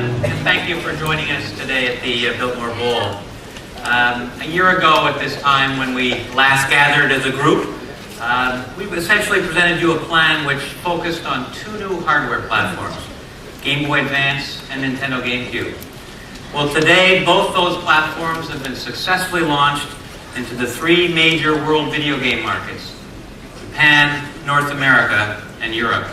and thank you for joining us today at the Biltmore Bowl. A year ago at this time, when we last gathered as a group, we essentially presented you a plan which focused on two new hardware platforms, Game Boy Advance and Nintendo GameCube. Well, today, both those platforms have been successfully launched into the three major world video game markets: Japan, North America, and Europe.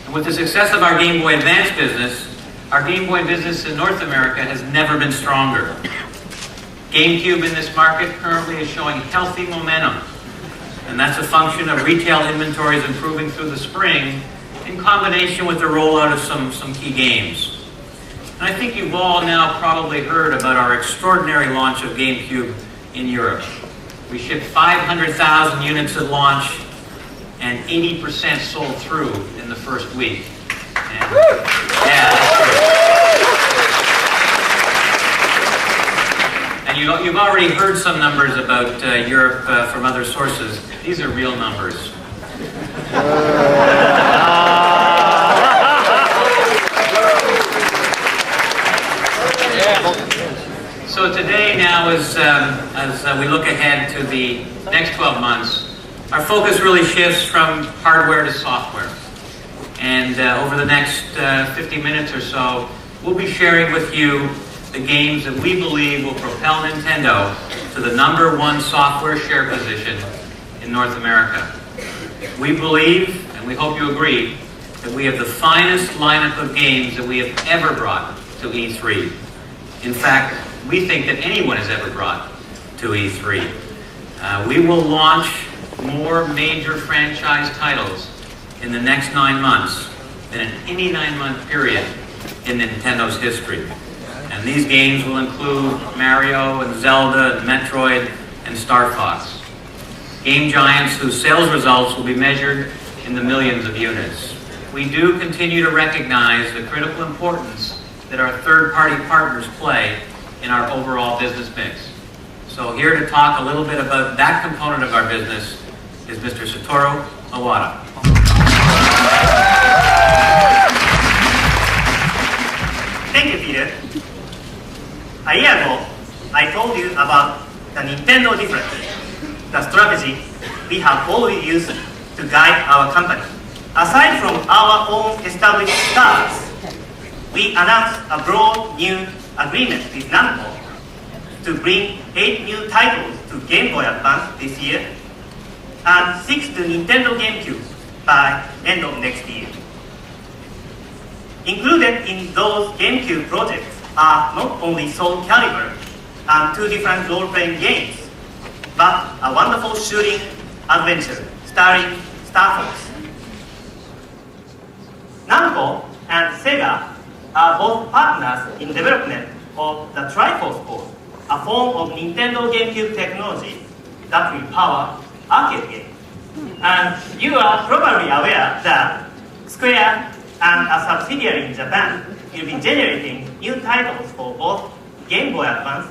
And with the success of our Game Boy Advance business, our Game Boy business in North America has never been stronger. GameCube in this market currently is showing healthy momentum, and that's a function of retail inventories improving through the spring in combination with the rollout of some key games. And I think you've all now probably heard about our extraordinary launch of GameCube in Europe. We shipped 500,000 units at launch, and 80% sold through in the first week. And, yeah, that's true. And you've already heard some numbers about Europe from other sources. These are real numbers. So today now, as we look ahead to the next 12 months, our focus really shifts from hardware to software. And over the next 50 minutes or so, we'll be sharing with you the games that we believe will propel Nintendo to the #1 software share position in North America. We believe, and we hope you agree, that we have the finest lineup of games that we have ever brought to E3. In fact, we think that anyone has ever brought to E3. We will launch more major franchise titles in the next 9 months than in any 9-month period in Nintendo's history. And these games will include Mario and Zelda and Metroid and Star Fox. Game giants whose sales results will be measured in the millions of units. We do continue to recognize the critical importance that our third-party partners play in our overall business mix. So here to talk a little bit about that component of our business is Mr. Satoru Iwata. Thank you, Peter. A year ago, I told you about the Nintendo difference, the strategy we have always used to guide our company. Aside from our own established stars, we announced a broad new agreement with Namco to bring 8 new titles to Game Boy Advance this year and 6 to Nintendo GameCube by end of next year. Included in those GameCube projects are not only Soul Calibur and 2 different role-playing games, but a wonderful shooting adventure starring Star Fox. Namco and Sega are both partners in development of the Triforce Board, a form of Nintendo GameCube technology that will power arcade games. And you are probably aware that Square and a subsidiary in Japan will be generating new titles for both Game Boy Advance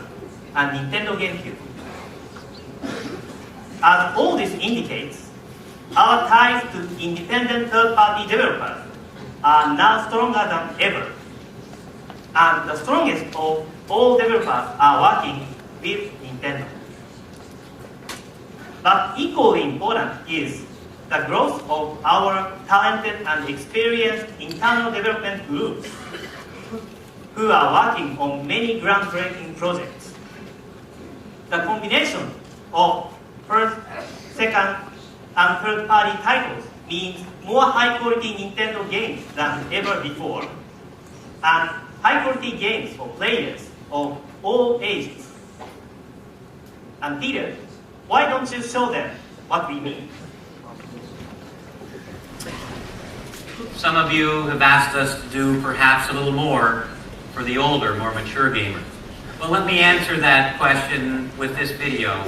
and Nintendo GameCube. As all this indicates, our ties to independent third-party developers are now stronger than ever. And the strongest of all developers are working with Nintendo. But equally important is the growth of our talented and experienced internal development groups who are working on many groundbreaking projects. The combination of first, second, and third-party titles means more high-quality Nintendo games than ever before, and high-quality games for players of all ages. And Peter, why don't you show them what we mean? Some of you have asked us to do perhaps a little more for the older, more mature gamer. Well, let me answer that question with this video,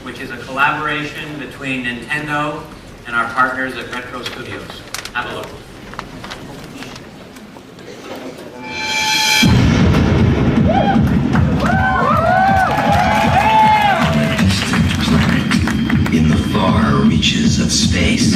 which is a collaboration between Nintendo and our partners at Retro Studios. Have a look. In the far reaches of space,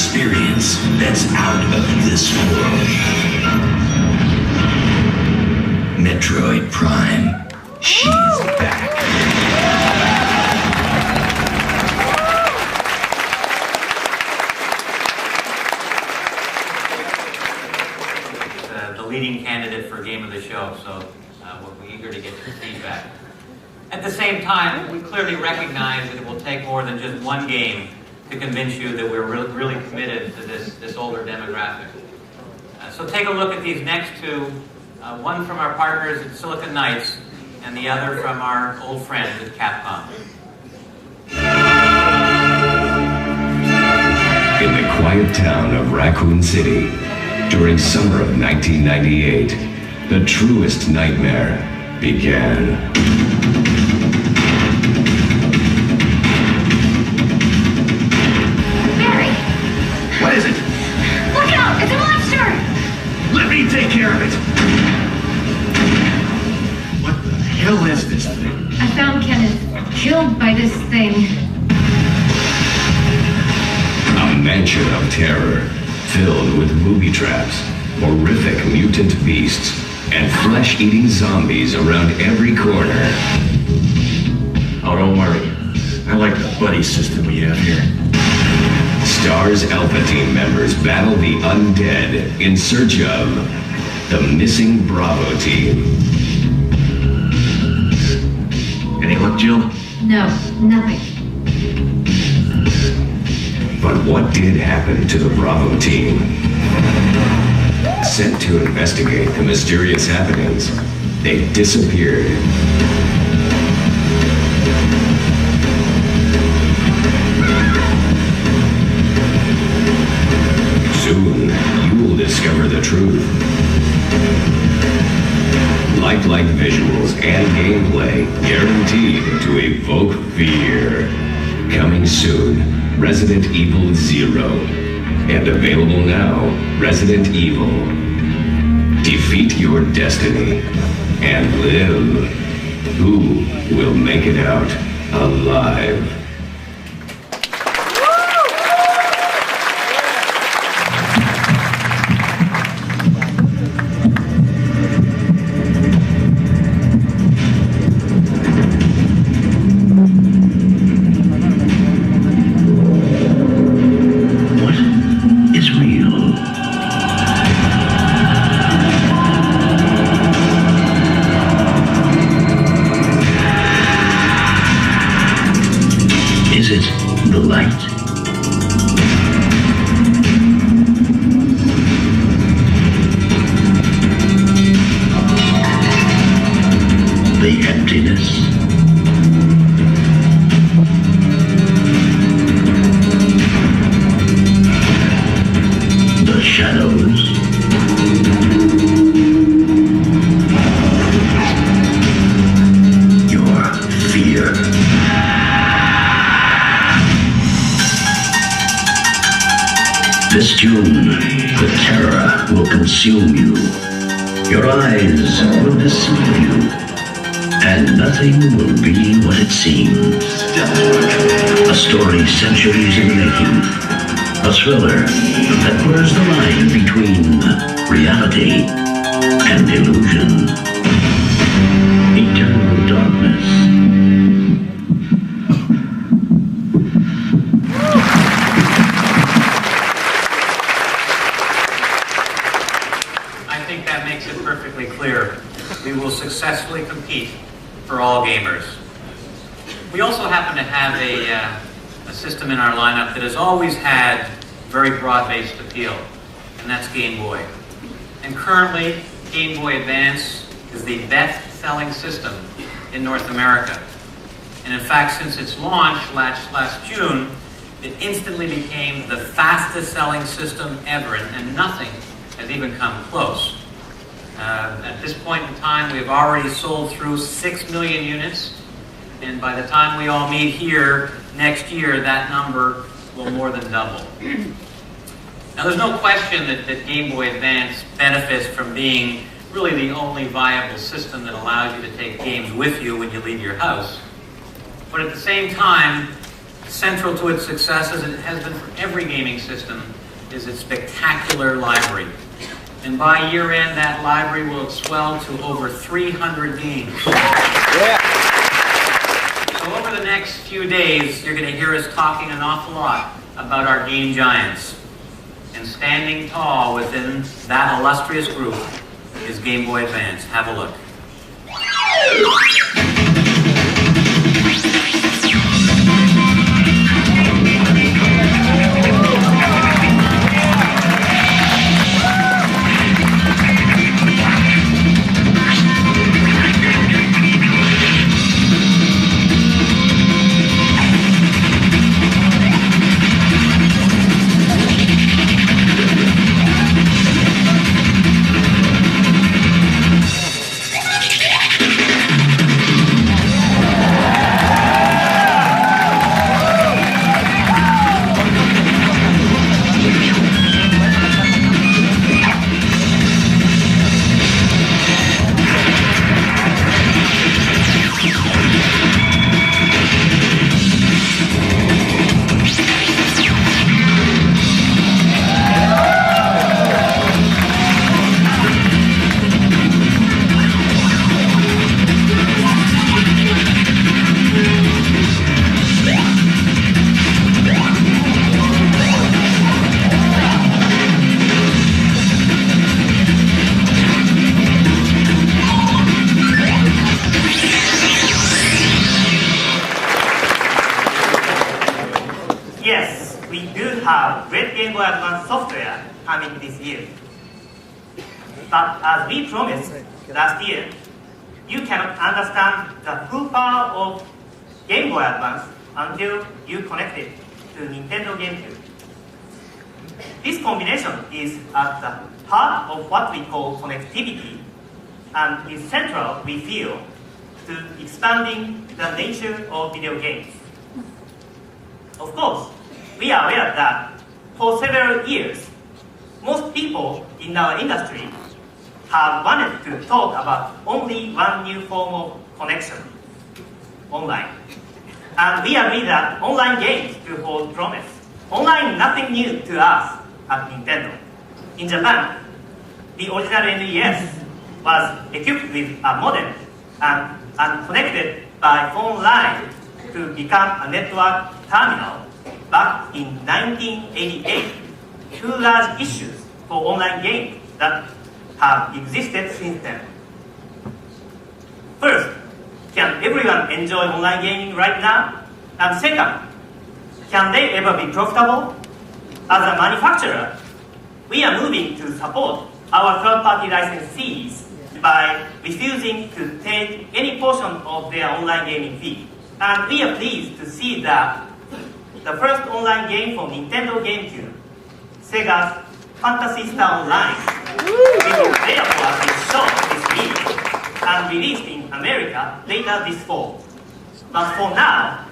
experience that's out of this world. Metroid Prime. She's back. The leading candidate for Game of the Show, so we're eager to get your feedback. At the same time, we clearly recognize that it will take more than just one game to convince you that we're really committed to this older demographic. So take a look at these next two, one from our partners at Silicon Knights and the other from our old friends at Capcom. In the quiet town of Raccoon City, during summer of 1998, the truest nightmare began. Barry! What is it? Look out! It's a monster! Let me take care of it. What the hell is this thing? I found Kenneth killed by this thing. A mansion of terror, filled with booby traps, horrific mutant beasts, and flesh-eating zombies around every corner. Oh, don't worry. I like the buddy system we have here. Stars Alpha Team members battle the undead in search of the missing Bravo Team. Any luck, Jill? No, nothing. But what did happen to the Bravo Team? Sent to investigate the mysterious happenings, they disappeared. Soon, you will discover the truth. Lifelike visuals and gameplay guaranteed to evoke fear. Coming soon, Resident Evil 0. And available now, Resident Evil. Defeat your destiny and live. Who will make it out alive? Is it the light? The emptiness? The shadows? Your fear? This June, the terror will consume you. Your eyes will deceive you. And nothing will be what it seems. A story centuries in the making. A thriller that blurs the line between reality and illusion. Eternal darkness. I think that makes it perfectly clear. We will successfully compete for all gamers. We also happen to have a system in our lineup that has always had very broad-based appeal, and that's Game Boy. And currently, Game Boy Advance is the best-selling system in North America. And in fact, since its launch last June, it instantly became the fastest-selling system ever, and nothing has even come close. At this point in time, we've already sold through 6 million units, and by the time we all meet here next year, that number will more than double. Now, there's no question that Game Boy Advance benefits from being really the only viable system that allows you to take games with you when you leave your house. But at the same time, central to its success, as it has been for every gaming system, is its spectacular library. And by year end, that library will swell to over 300 games. So over the next few days, you're going to hear us talking an awful lot about our game giants. And standing tall within that illustrious group is Game Boy Advance. Have a look. Yes, we do have great Game Boy Advance software coming this year. But as we promised last year, you cannot understand the full power of Game Boy Advance until you connect it to Nintendo GameCube. This combination is at the heart of what we call connectivity and is central, we feel, to expanding the nature of video games. Of course, we are aware that for several years, most people in our industry have wanted to talk about only one new form of connection, online. And we agree that online games do hold promise. Online is nothing new to us at Nintendo. In Japan, the original NES was equipped with a modem and connected by phone line to become a network terminal back in 1988. Two large issues for online games that have existed since then. First, can everyone enjoy online gaming right now? And second, can they ever be profitable? As a manufacturer, we are moving to support our third-party licensees by refusing to take any portion of their online gaming fee. And we are pleased to see that the first online game from Nintendo GameCube, Sega's Phantasy Star Online, is available as a short this week and released in America later this fall. But for now,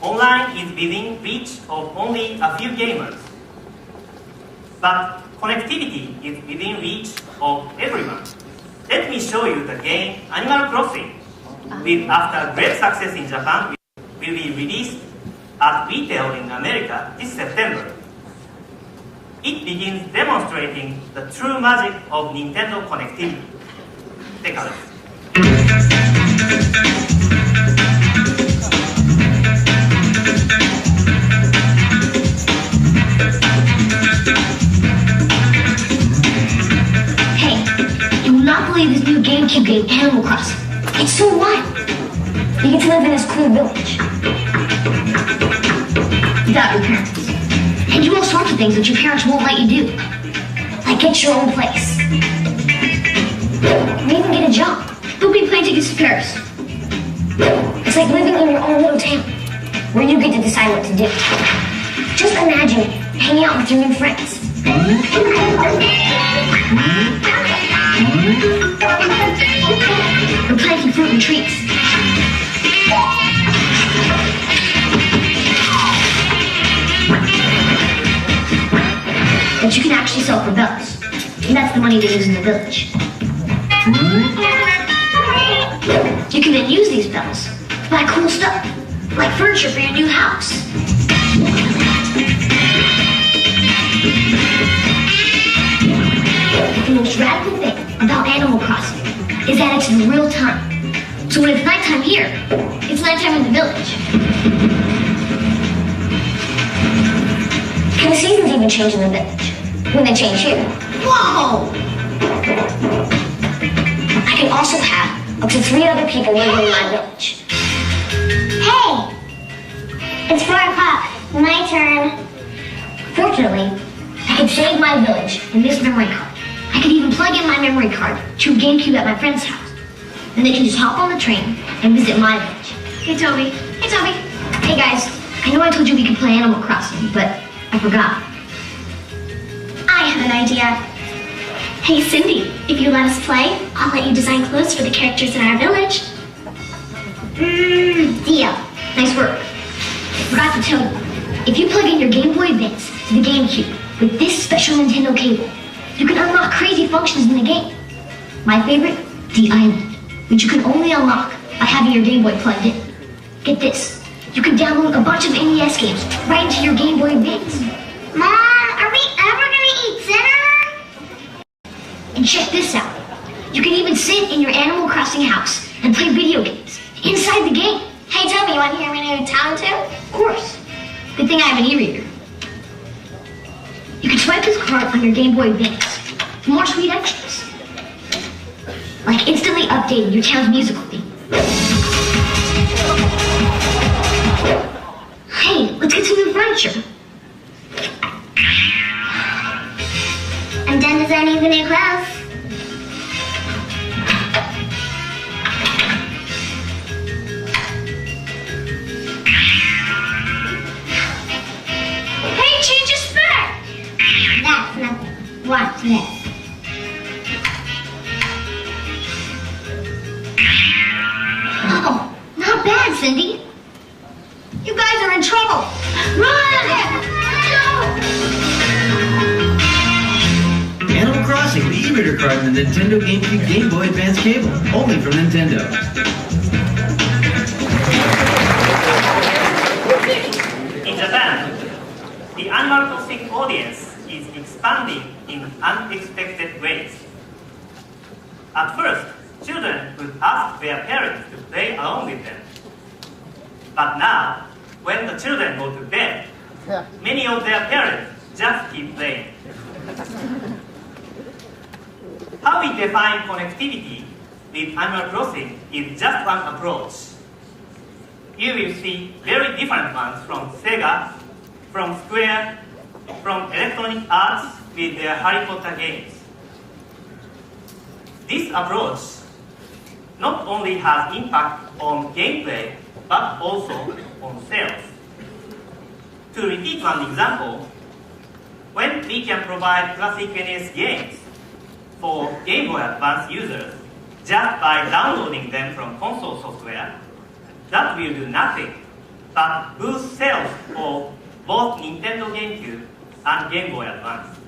online is within reach of only a few gamers. But connectivity is within reach of everyone. Let me show you the game Animal Crossing, which after great success in Japan, will be released at retail in America this September. It begins demonstrating the true magic of Nintendo connectivity. Take a look. Hey, you will not believe this new GameCube game, Animal Crossing. It's so wild. You get to live in this cool village without your parents. And do all sorts of things that your parents won't let you do. Like get your own place. Or even get a job. Book me plane tickets to Paris. It's like living in your own little town, where you get to decide what to do. Just imagine hanging out with your new friends. Or planting fruit and trees. But you can actually sell for bells. And that's the money they use in the village. You can then use these bells to buy cool stuff, like furniture for your new house. But the most radical thing about Animal Crossing is that it's in real time. So when it's nighttime here, it's nighttime in the village. And the seasons even change in the village when they change here. Whoa! I can also have up to 3 other people living in my village. Hey! It's 4 o'clock. My turn. Fortunately, I could save my village in this memory card. I could even plug in my memory card to a GameCube at my friend's house. Then they can just hop on the train and visit my village. Hey, Toby. Hey, Toby. Hey, guys. I know I told you we could play Animal Crossing, but I forgot. I have an idea. Hey, Cindy, if you let us play, I'll let you design clothes for the characters in our village. Deal. Nice work. Forgot to tell you, if you plug in your Game Boy Advance to the GameCube with this special Nintendo cable, you can unlock crazy functions in the game. My favorite, the island, which you can only unlock by having your Game Boy plugged in. Get this, you can download a bunch of NES games right into your Game Boy Advance. Mom, are we ever gonna eat dinner? And check this out, you can even sit in your Animal Crossing house and play video games inside the game. Hey Toby, you want to hear my new town too? Of course. Good thing I have an e-reader. You can swipe this card on your Game Boy Advance for more sweet extras. Like instantly updating your town's musical theme. Hey, let's get some new furniture. I'm done designing the new clothes. Hey, change your skirt! That's nothing. Watch this. Oh, not bad, Cindy. You guys are in trouble. Run! Animal Crossing, the e-reader card and the Nintendo GameCube Game Boy Advance cable. Only from Nintendo. In Japan, the Animal Crossing audience is expanding in unexpected ways. At first, children would ask their parents to play along with them. But now, when the children go to bed, many of their parents just keep playing. How we define connectivity with Animal Crossing is just one approach. You will see very different ones from Sega, from Square, from Electronic Arts with their Harry Potter games. This approach not only has impact on gameplay, but also on sales. To repeat one example, when we can provide classic NES games for Game Boy Advance users just by downloading them from console software, that will do nothing but boost sales for both Nintendo GameCube and Game Boy Advance.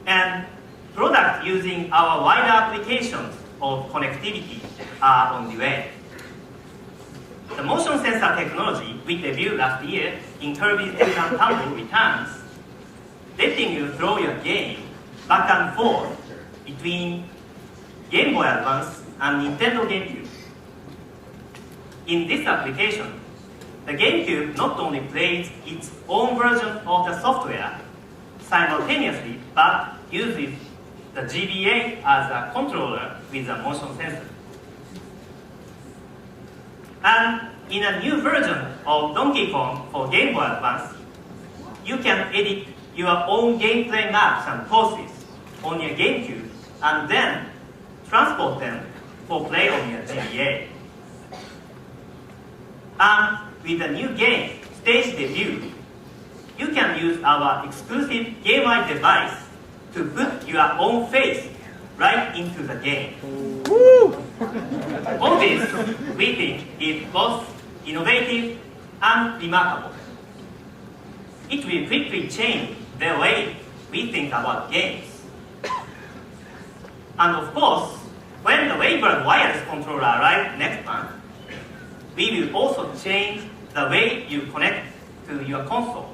And products using our wider applications of connectivity are on the way. The motion sensor technology we debuted last year in Kirby's Epic Tumble returns, letting you throw your game back and forth between Game Boy Advance and Nintendo GameCube. In this application, the GameCube not only plays its own version of the software simultaneously, but uses the GBA as a controller with a motion sensor. And in a new version of Donkey Kong for Game Boy Advance, you can edit your own gameplay maps and poses on your GameCube and then transport them for play on your GBA. And with the new game, Stage Debut, you can use our exclusive Game Eye device to put your own face right into the game. All this, we think, is both innovative and remarkable. It will quickly change the way we think about games. And of course, when the Wavebird wireless controller arrives next month, we will also change the way you connect to your console.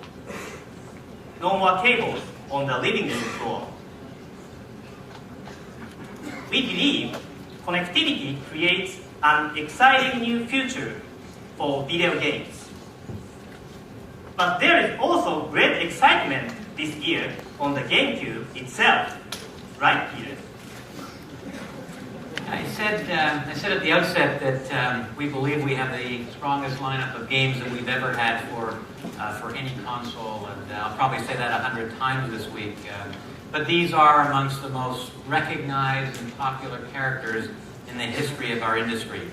No more cables on the living room floor, we believe connectivity creates an exciting new future for video games. But there is also great excitement this year on the GameCube itself, right, Peter? I said at the outset that we believe we have the strongest lineup of games that we've ever had for any console, and I'll probably say that 100 times this week. But these are amongst the most recognized and popular characters in the history of our industry.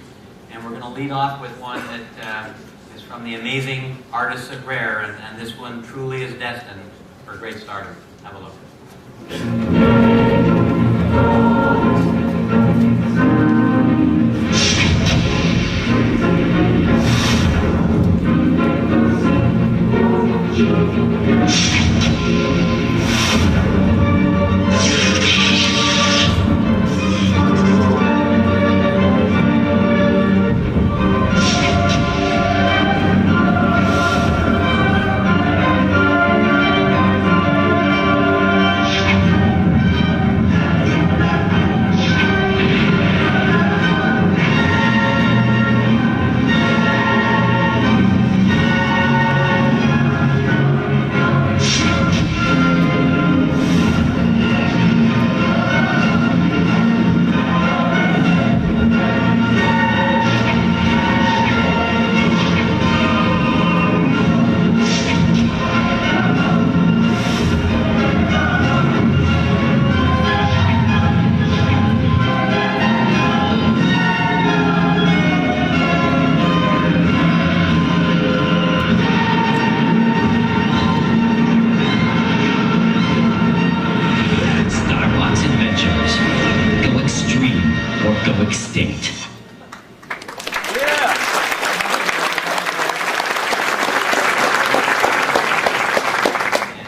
And we're going to lead off with one that is from the amazing artists at Rare, and this one truly is destined for a great starter. Have a look.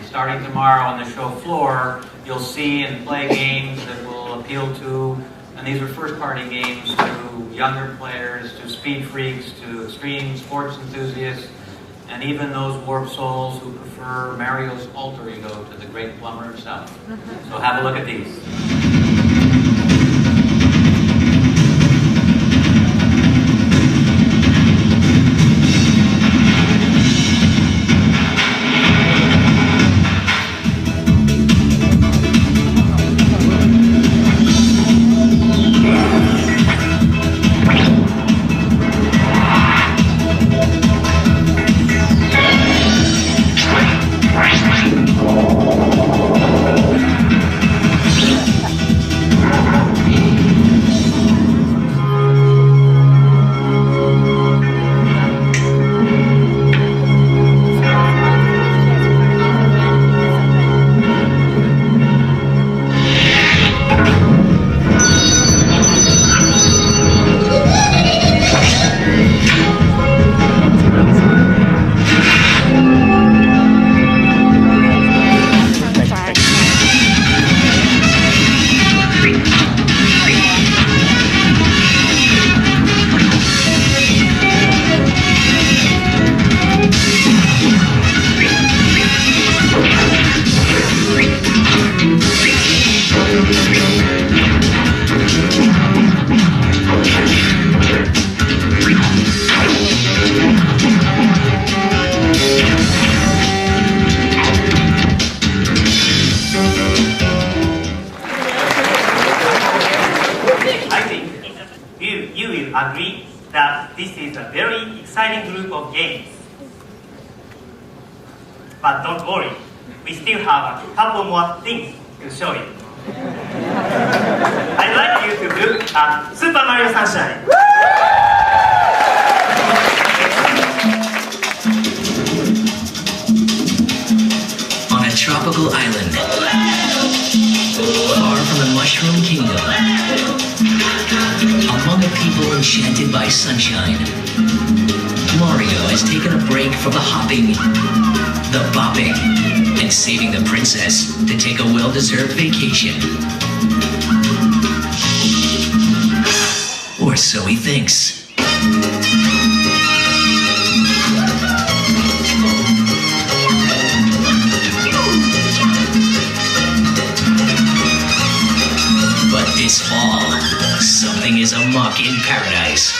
Starting tomorrow on the show floor, you'll see and play games that will appeal to, and these are first-party games, to younger players, to speed freaks, to extreme sports enthusiasts, and even those warped souls who prefer Mario's alter ego to the great plumber himself. So have a look at these. Agree that this is a very exciting group of games. But don't worry, we still have a couple more things to show you. I'd like you to look at Super Mario Sunshine. On a tropical island, far from the Mushroom Kingdom, among a people enchanted by sunshine, Mario has taken a break from the hopping, the bopping, and saving the princess to take a well-deserved vacation. Or so he thinks. But This fall, something is amok in paradise.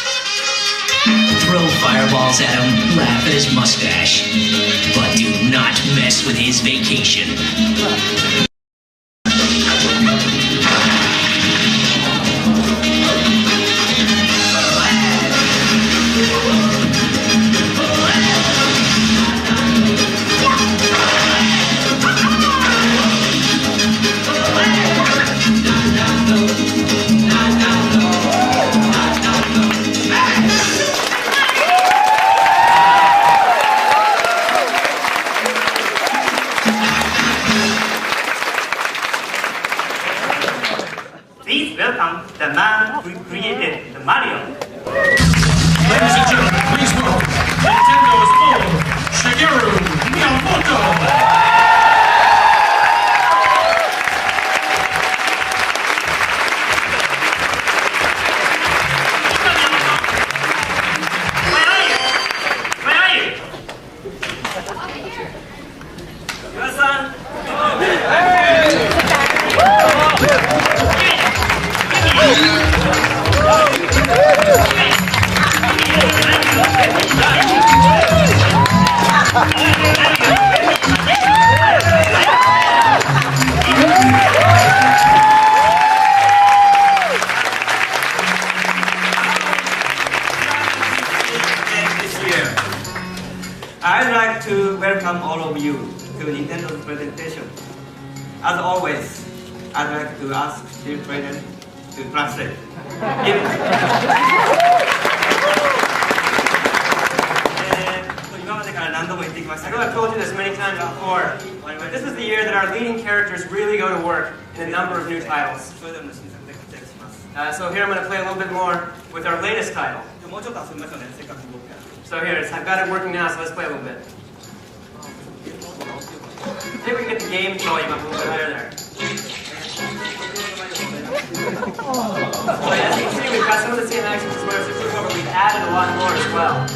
Throw fireballs at him, laugh at his mustache, but do not mess with his vacation. Please welcome the man who created the Mario. Ladies and gentlemen, please welcome Nintendo's own Shigeru Miyamoto. I'd like to welcome all of you to Nintendo's presentation. As always, I'd like to ask the president to translate. I know I've told you this many times before, but this is the year that our leading characters really go to work in a number of new titles. So here I'm going to play a little bit more with our latest title. So here, I've got it working now, so let's play a little bit. Maybe we can get the game volume up a little bit higher there. So as you can see, we've got some of the same actions as well as but we've added a lot more as well.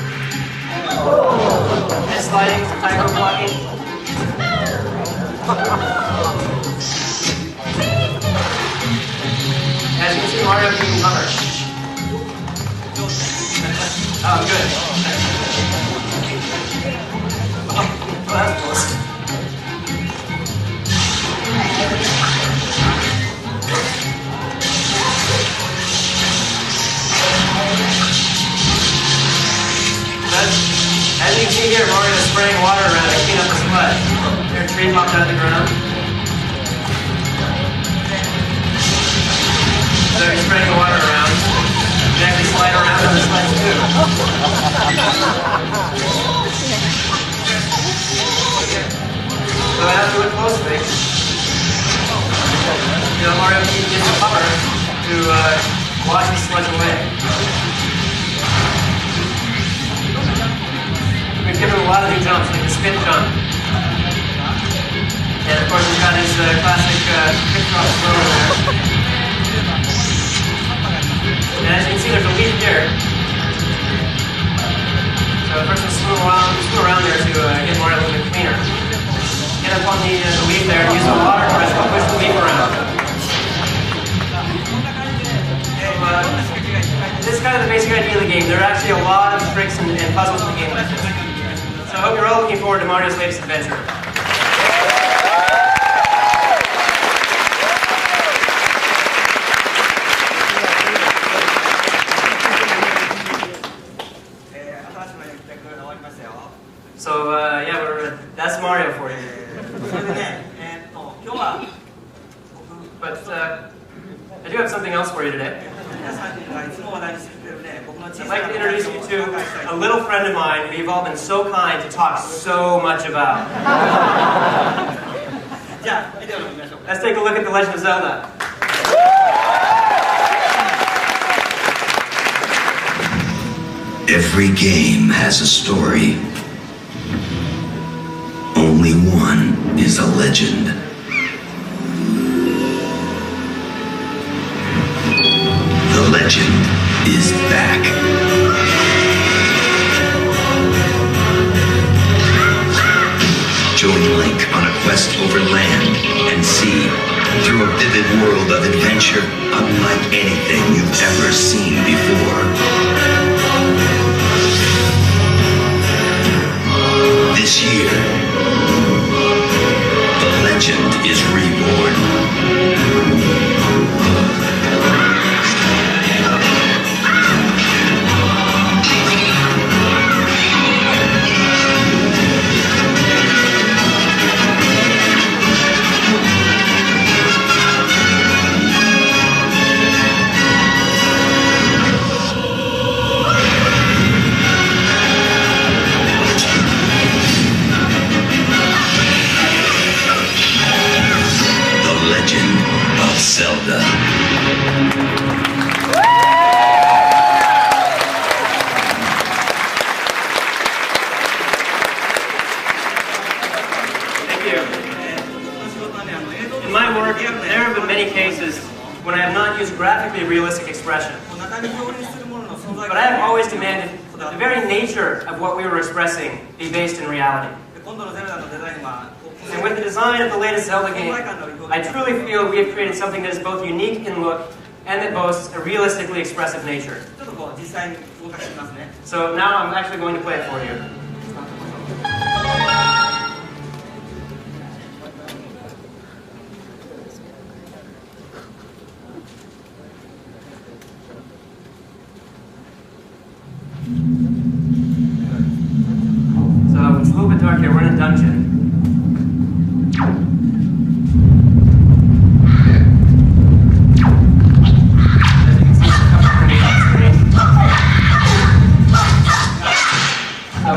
Head sliding, some taiko blocking. As you can see, Mario can hover. Oh, good. Oh, that's close. As you can see here, Mario is spraying water around to clean up the sweat. There's a tree popped out of the ground. So he's spraying the water around. You can actually slide around on the slides too. So I have to do it closely. You know, Mario can use the cover to wash the sludge away. We've given him a lot of new jumps, like the spin jump. And of course we've got his classic quick drop throw there. And as you can see, there's a leaf here. So first we'll swim around there to get more a little bit cleaner. Get up on the leaf there and use the water press to push the leaf around. This is kind of the basic idea of the game. There are actually a lot of tricks and puzzles in the game like this. So I hope you're all looking forward to Mario's latest adventure. So yeah, that's Mario for you. But I do have something else for you today. I'd like to introduce you to a little friend of mine who you've all been so kind to talk so much about. Let's take a look at The Legend of Zelda. Every game has a story. Only one is a legend. The legend is back. Join Link on a quest over land and sea through a vivid world of adventure unlike anything you've ever seen before. This year, the legend is reborn. Zelda. Thank you. In my work, there have been many cases when I have not used graphically realistic expression. But I have always demanded that the very nature of what we were expressing be based in reality. And with the design of the latest Zelda game, I truly feel we have created something that is both unique in look and that boasts a realistically expressive nature. So now I'm actually going to play it for you. So it's a little bit dark here, we're in a dungeon.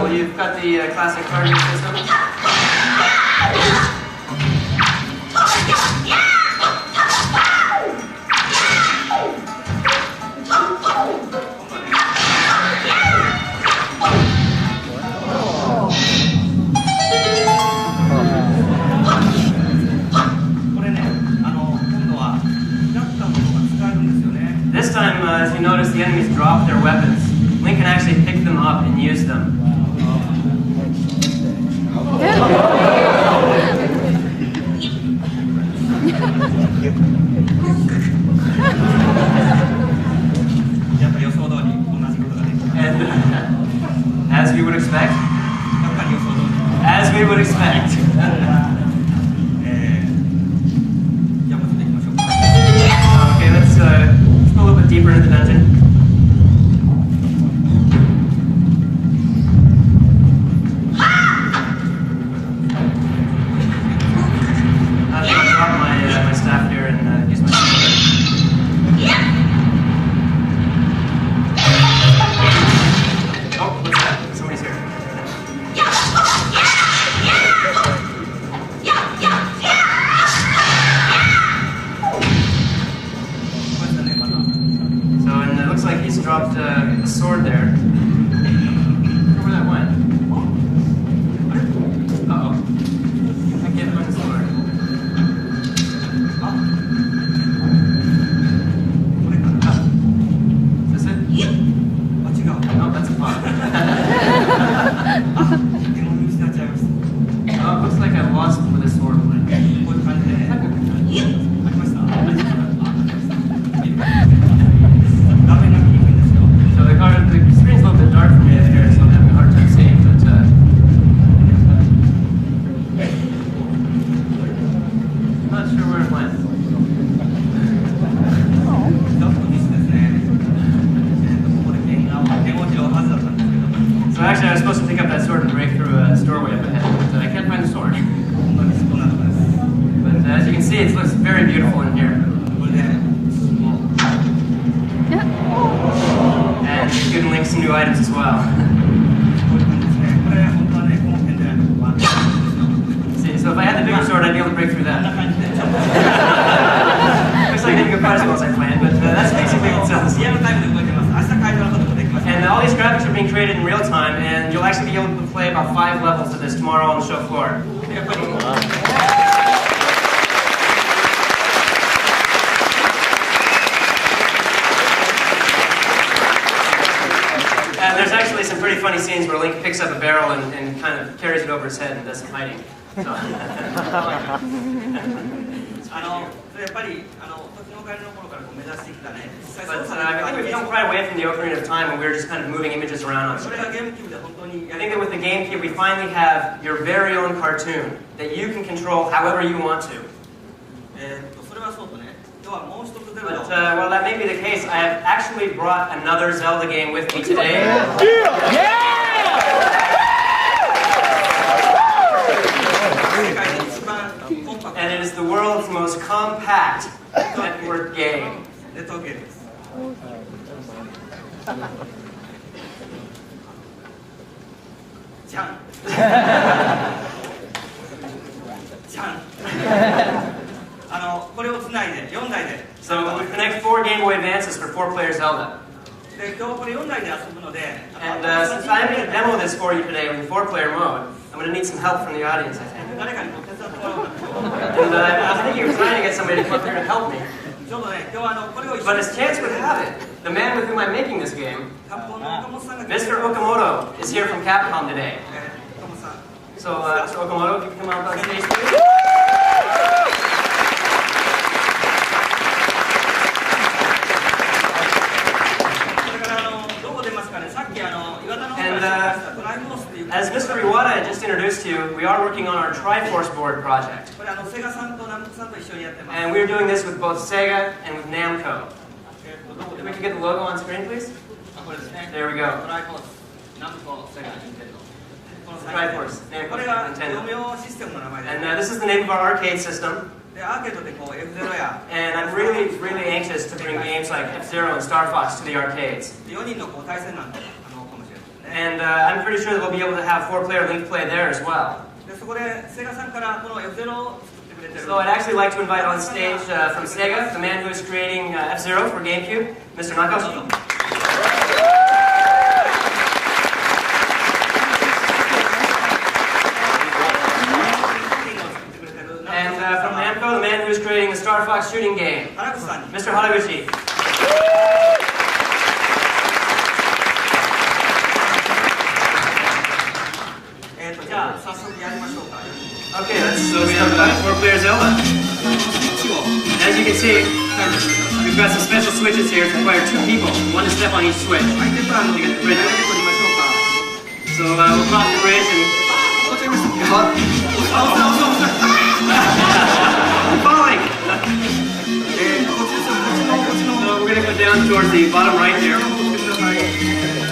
You've got the classic targeting system. This time, as you notice, the enemies drop their weapons. Link can actually pick them up and use them. And as we would expect, okay, let's go a little bit deeper into the dungeon. Dropped a sword there. I wonder where that went. Uh-oh. I can't find the sword. Is this it? Oh, that's a pot. Oh, it looks like I lost where the sword went. The screen's a little bit dark for me up here, so I'm having a hard time seeing, but I'm not sure where it went. So actually I was supposed to pick up that sword and break through a doorway up ahead, but I can't find the sword. But as you can see, it looks very beautiful in here. And you can link some new items as well. See, so if I had the bigger sword, I'd be able to break through that. Looks like it didn't go quite as well as I planned, but that's basically what it sells. And all these graphics are being created in real time, and you'll actually be able to play about 5 levels of this tomorrow on the show floor. And there's actually some pretty funny scenes where Link picks up a barrel and kind of carries it over his head and does some hiding. So. それやっぱり時の帰りの頃から目指してきたね。 But I think we've come quite away from the Ocarina of Time when we were just kind of moving images around on そ screen. れがゲームキューブで本当に I think that with the GameCube we finally have your very own cartoon that you can control however you want to. それはそうとね。今日はもう一つゼル But ダを while that may be the case, I have actually brought another Zelda game with me today. And it is the world's most compact network game. ネットゲームです。じゃん。じゃん。これをつないで4台で。 So we connect 4 Game Boy Advances for 4-player Zelda. で今日これ4台で遊ぶので。 And since I'm going to demo this for you today with 4-player mode, I'm going to need some help from the audience, I think. 誰かに手伝ってもらおうかな。 And I was thinking of trying to get somebody to come here to help me. ちょうどね今日はこれを一緒 But に as chance would have it, the man with whom I'm making this game, カプコンの岡本さんが Mr. Okamoto, is here from Capcom today. 岡本さん。 So, Mr. Okamoto, if you can come out on stage, please. それからどこ出ますかね。さっき岩田の方から And 紹介したトライフォースっていう。 as Mr. Iwata had just introduced to you, we are working on our Triforce board project. これセガさんとナムコさんと一緒にやってます。 And we're doing this with both Sega and with Namco. どこ If で we ます could get the logo on screen, please. これですね。 There we go. トライフォース、ナムコ、セガ、ニンテンド。この Triforce, こ Namco, れが Nintendo. 業務用システムの名前で And this is the name of our arcade system. でアーケードでこう F0 や And I'm really, really anxious to bring games like F-Zero and Star Fox to the arcades. 4人のこう対戦なんでかもしれないですね。 And I'm pretty sure that we'll be able to have 4-player link play there as well. でそこでセガさんからこの F0 を作ってくれてる。 So I'd actually like to invite on stage from Sega, the man who is creating F-Zero for GameCube, Mr. Nakashi. And from Namco, the man who is creating the Star Fox shooting game, 原口さんに。 Mr. Haraguchi. じゃあ早速やりましょうか。 Okay, so we have 4-player Zelda. スイッチを As you can see, we've got some special switches here to require 2 people, 1 to step on each switch. 相手プランのYou get the 取り bridge. ましょうか。 So we'll cross the bridge and... I'm falling! こっちですよ、こっちの、こっちの。 So we're going to go down towards the bottom right here. こっちください。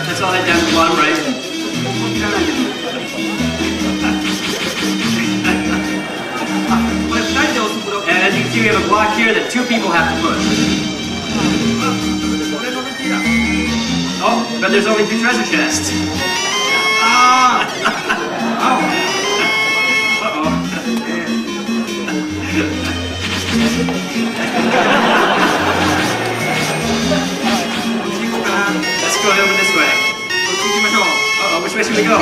Let's all head down to the bottom right. これ2人で押すブロック。 And as you can see, we have a block here that 2 people have to push. これの時だ。 Oh, but there's only 2 treasure chests. ああ。 Uh-oh. Let's go over this way. こっち行きましょう。 Uh-oh, which way should we go?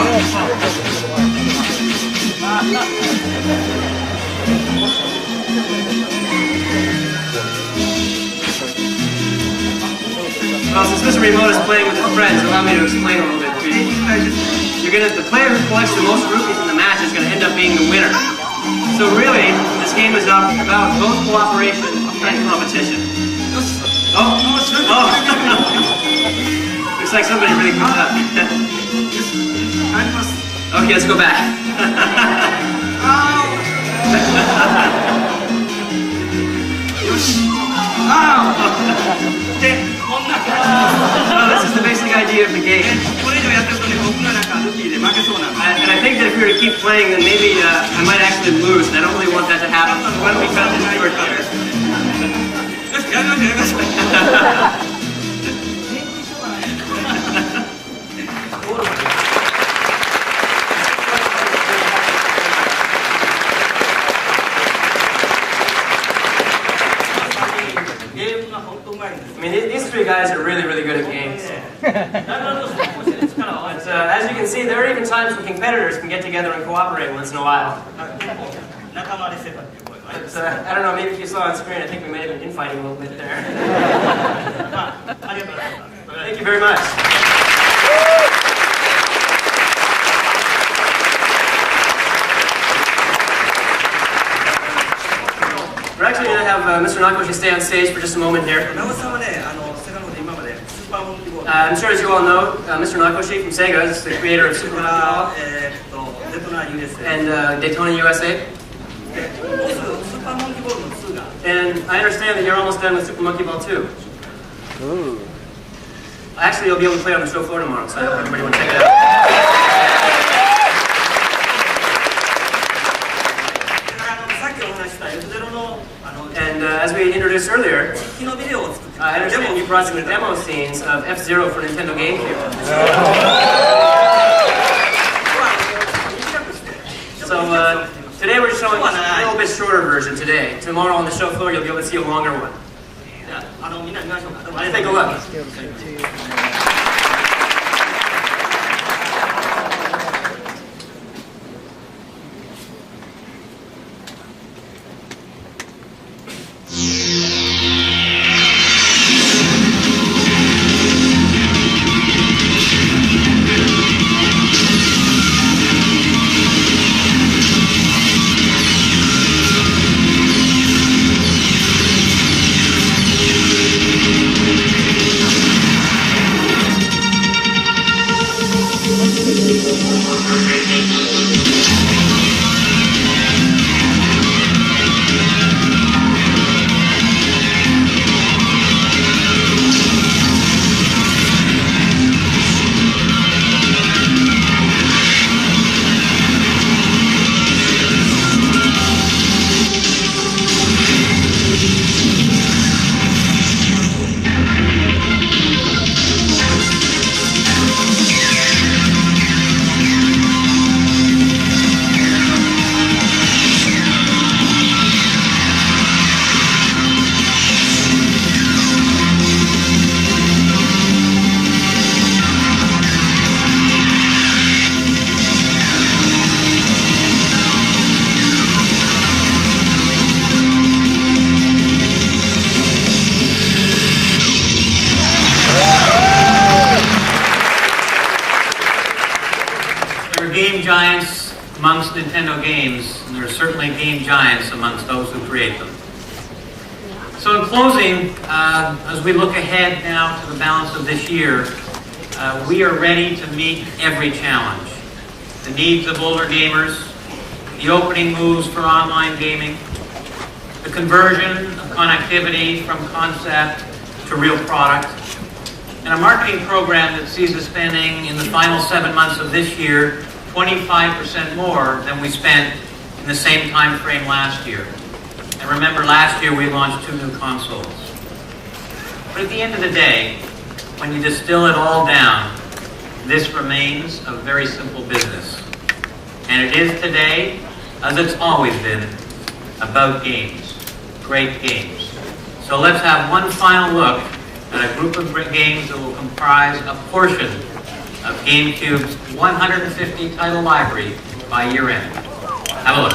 Well, since Mr. Remote is playing with his friends, allow me to explain a little bit to you. The player who collects the most rupees in the match is going to end up being the winner. So really, this game is about both cooperation and competition. Oh, oh. Looks like somebody really caught up. Okay, let's go back. Well, this is the basic idea of the game. And I think that if we were to keep playing, then maybe I might actually lose, and I don't really want that to happen. So why don't we cut this short here? I mean, these 3 guys are really, really good at games. But, as you can see, there are even times when competitors can get together and cooperate once in a while. But, I don't know, maybe if you saw on screen, I think we may have been infighting a little bit there. Thank you very much. We're actually going to have Mr. Nakoshi stay on stage for just a moment here. 長尾さんはね、セガの方で今までスーパーモンキーボール I'm sure as you all know, Mr. Nakoshi from Sega is the creator of Super か Monkey ら Ball デトナ USA and Daytona USA. でもうすぐスーパーモンキーボールの2が And I understand that you're almost done with Super Monkey Ball 2. Actually, you'll be able to play it on the show floor tomorrow, so I hope everybody want to check it out. さっきお話しした F0 の And as we introduced earlier, 実機のビデオを作って I understand you brought some demo scenes of F-Zero for Nintendo GameCube. So today we're showing a little bit shorter version today. Tomorrow on the show floor you'll be able to see a longer one. みんな見ましょうか。どうもありが Take と a うございます。 look. Game giants amongst Nintendo games, and there are certainly game giants amongst those who create them. So in closing, as we look ahead now to the balance of this year, we are ready to meet every challenge. The needs of older gamers, the opening moves for online gaming, the conversion of connectivity from concept to real product, and a marketing program that sees us spending in the final 7 months of this year 25% more than we spent in the same time frame last year. And remember, last year we launched 2 new consoles. But at the end of the day, when you distill it all down, this remains a very simple business. And it is today, as it's always been, about games. Great games. So let's have one final look at a group of games that will comprise a portion of GameCube's 150 title library by year end. Have a look.